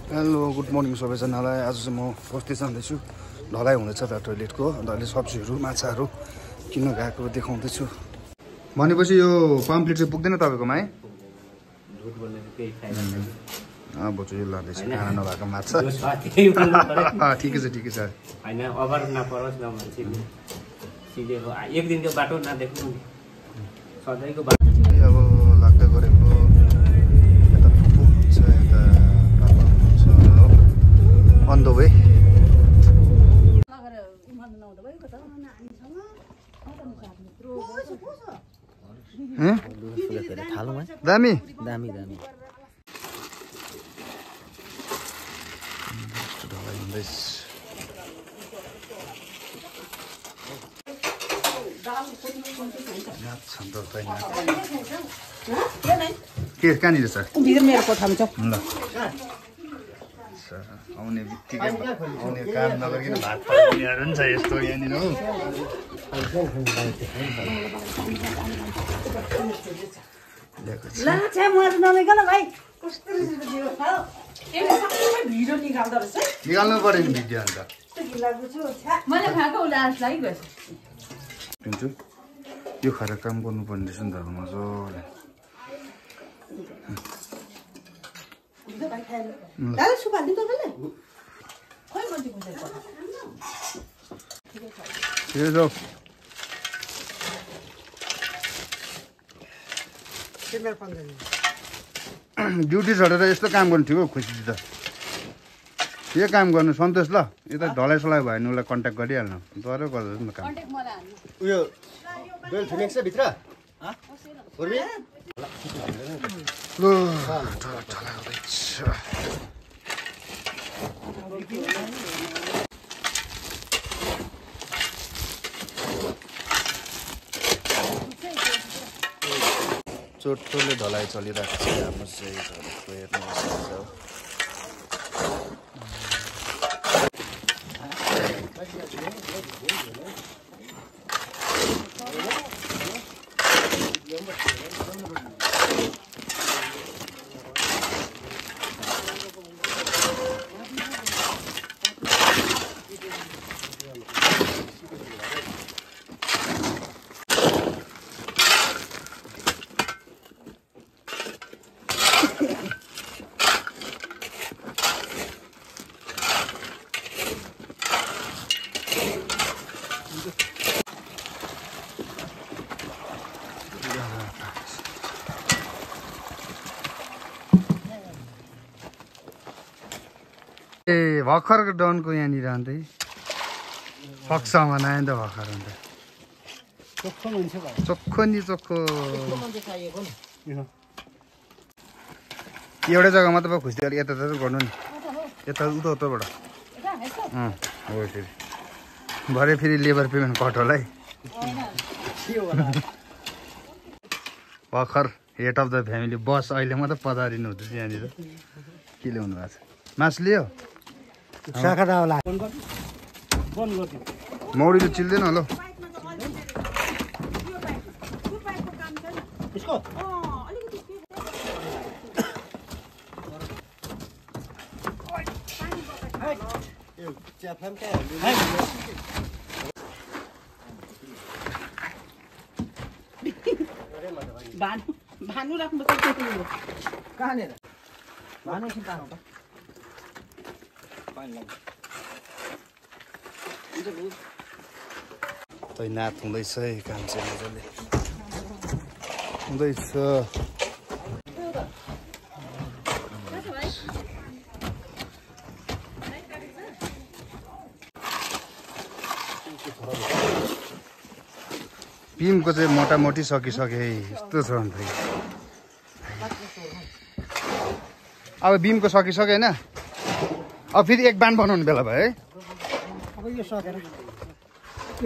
Hello good morning सबैजनालाई। आज चाहिँ म बस्ती जाँदैछु, ढलाइ हुँदैछ त टोइलेटको, अन्त अहिले सब्जीहरू माछाहरू किन्न गएको देखाउँदैछु। भनेपछि यो पम्पलेट चाहिँ पुग्दैन तपाईँकोमा है? बोजू यो लाँदैछु, खाना नभएको माछा। ठिकै छ ठिकै छ। होइन अभर नपरोस् न मान्छेले, सिधेको एक दिनको बाटो नदेख्नु नि, सधैँको बाटो। अब लाग्दै गरेको यता फुपू हुन्छ, यता पापा हुन्छ, अन द वे। दामी दामी दामी के कहाँनिर छ? मेरो कोठामा छ। ल आउने बित्तिकै आउने काम नगरिकन भात पाक्नेहरू पनि छ यस्तो यहाँनिर हो। निकाल्नु पर्यो नि भिडियो अन्त। पिन्छु यो खाएर काम गर्नुपर्ने रहेछ नि त मजाले। ड्युटी छोडेर यस्तो काम गर्नु थियो खुसी त। यो काम गर्नु सन्तोष ल, यता ढलाइ सलाइ भयो भने उसलाई कन्ट्याक्ट गरिहाल्नु, तर गर्दैछ नि त काम। उयो बेल फिनेक्स छ भित्र चोटोले ढलाइ चलिरहेको छ हाम्रो चाहिँ हेर्नु सक्छ। ए भर्खरको डनको यहाँनिर अन्त पक्समा नआयो नि त भर्खर अन्त चोखो नि चोखो। एउटै जग्गा मात्र भयो खुसी, अलिक यता गर्नु नि, यता उता उताबाट हो। फेरि भरे फेरि लेबर पेमेन्ट कट होला है। भर्खर हेड अफ द फ्यामिली बस अहिले मात्रै पधारिनु हुँदैछ यहाँनिर। के ल्याउनु भएको छ? मास लियो? मौरी त चिल्दैन होला। भानु राख्नु कहाँनिर? भानु तैनात हुँदैछ है काम चाहिँ मजाले हुँदैछ। पिमको चाहिँ मोटामोटी सकिसके है, यस्तो छ अन्त। अब बिमको सकिसक्यो होइन, अब फेरि एक बान बनाउनु बेला भयो है। अब यो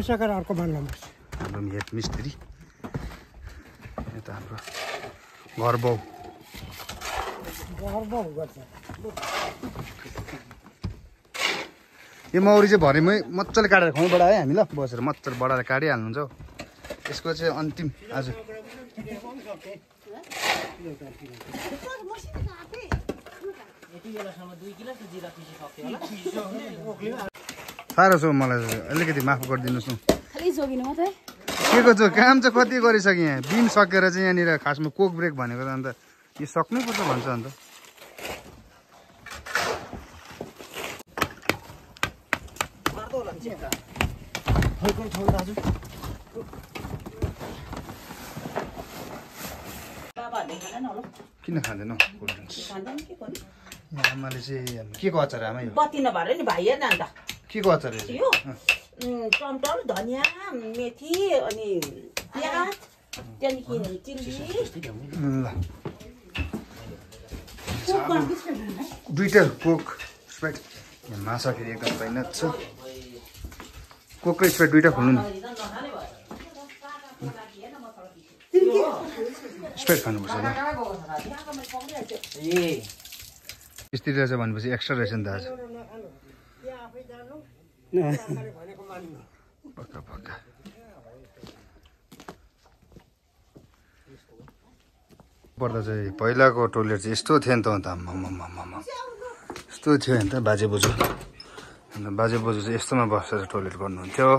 सकेर अर्को बान लानुपर्छ। हाम्रो हेड मिस्त्री यता हाम्रो घर बाउ यो मौरी चाहिँ भरेमै मजाले काटेर खुवाउनु बडा है हामी ल, बसेर मजाले बडाले काटिहाल्नुहुन्छ हौ। यसको चाहिँ अन्तिम आज साह्रो छ मलाई अलिकति माफ गरिदिनुहोस् न खालि जोगिनु मात्रै के को काम चाहिँ कति गरिसकेँ यहाँ बिन सकेर चाहिँ यहाँनिर खासमा कोक ब्रेक भनेको त अन्त यो सक्नै पर्छ भन्छ अन्त किन खाँदैन कोल्ड ड्रिङ्क्स आमाले चाहिँ के को अचार आमा यो बत्ती नभएर नि भाइ हेर्न अन्त के को अचार यो टमाटर धनियाँ मेथी अनि प्याज त्यहाँदेखि चिल्ली ल दुईटा कोक स्प्राइट यहाँ माछा फेरि एकदम पाइनत छ कोक र स्प्राइट दुईटा खोल्नु नि स्प्राइट खानुपर्छ ल स्त्री रहेछ भनेपछि एक्स्ट्रा रहेछ नि त आज पक्का पक्का पर्दा चाहिँ पहिलाको टोइलेट चाहिँ यस्तो थियो नि त अन्त यस्तो थियो नि त बाजे बोजू अन्त बाजे बोजू चाहिँ यस्तोमा बसेर टोइलेट गर्नुहुन्थ्यो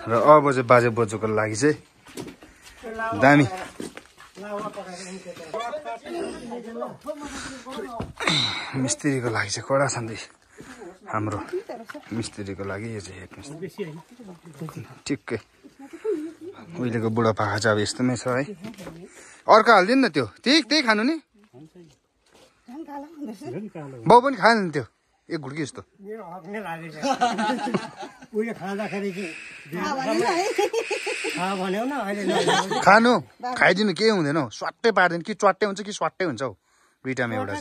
र अब चाहिँ बाजे बोजूको लागि चाहिँ दामी मिस्त्रीको लागि चाहिँ कडा छन् हाम्रो मिस्त्रीको लागि यो चाहिँ हेर्नुहोस् ठिक्कै उहिलेको बुढापाका चाहिँ अब यस्तोमै छ है अर्को हालिदिनु न त्यो त्यही खानु नि बाउ पनि खाएन नि त्यो एक घुड्की जस्तो खानु खाइदिनु केही हुँदैन हौ स्वाट्टै पार्दैन कि च्वाट्टै हुन्छ कि स्वाट्टै हुन्छ हौ दुइटामा एउटा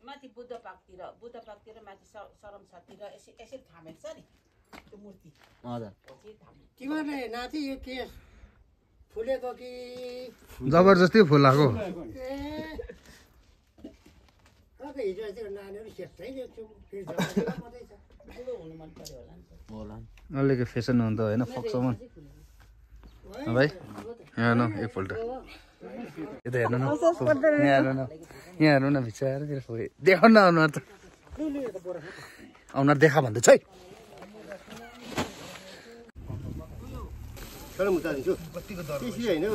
माथि बुद्ध पाकतिर माथि सरम छतिर यसरी थामेको छ नि त्यो मूर्ति तिमीहरूले नाति यो के फुलेको कि जबरजस्ती फुलाएको अलिकति फेसन हुन त होइन फक्सम्म भाइ यहाँ हेर्नु एकपल्ट यता हेर्नु न यहाँ हेर्नु न यहाँ हेर्नु न बिचार देखाउ न अनुहार त अनुहार देखा भन्दैछ है त्यसरी होइन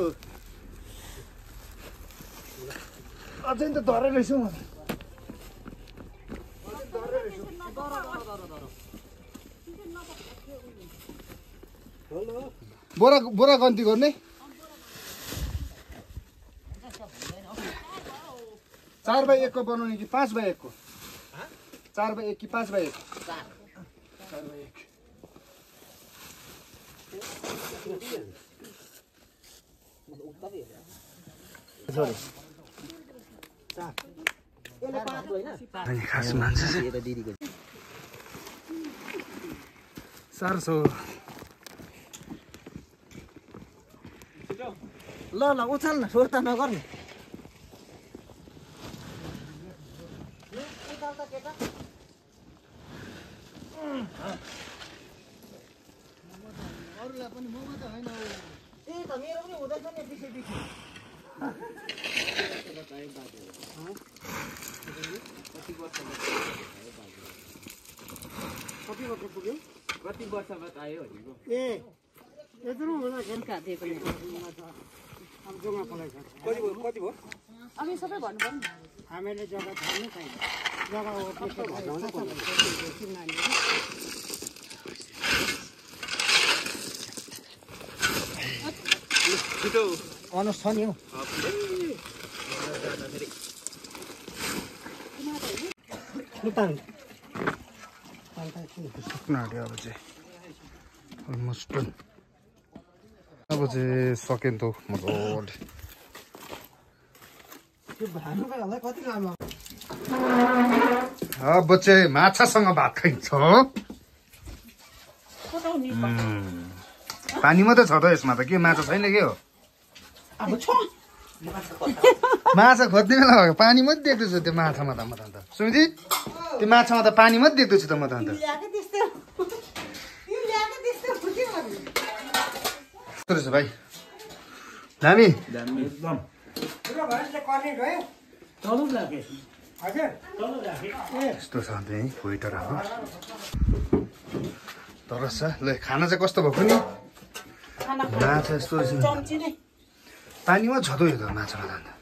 अझै त धरै रहेछ बोरा बोरा गन्ती गर्ने 4x1 को बनाउने कि 5x1 को 4x1 कि 5x1 खास मान्छे साह्रो छ ल उचाल न सुर्ता नगर्ने अरूलाई पनि म मात्र होइन त्यही त मेरो पनि हुँदैछ नि पछि कति वर्ष बाद आयो ए यत्रो होला घरका दिएको नि अब जग्गा पलाइ छ कति भयो अब यो सबै भन्नु पर्यो हामीले जग्गा थाल्नु छैन जग्गा ओर्नेको भजाउँदै पर्छ छिटो अनुस छ नि हौ सक्नाट्यो अब चाहिँ अलमोस्ट अब चाहिँ सकेन त मजाले अब चाहिँ माछासँग भात खाइन्छ पानी मात्रै छ त यसमा त के माछा छैन के हो माछा खोज्ने बेला भएको पानी मात्रै देख्दैछु त्यो माछामा त म त अन्त सुमिति त्यो माछामा त पानी मात्रै देख्दैछु त म त अन्त रहेछ भाइ दामी एकदम यस्तो छ त्यही वेटरहरू तर ल खाना चाहिँ कस्तो भएको नि माछा यस्तो चम्ची नै पानीमा छ त यो त माछामा जाँदा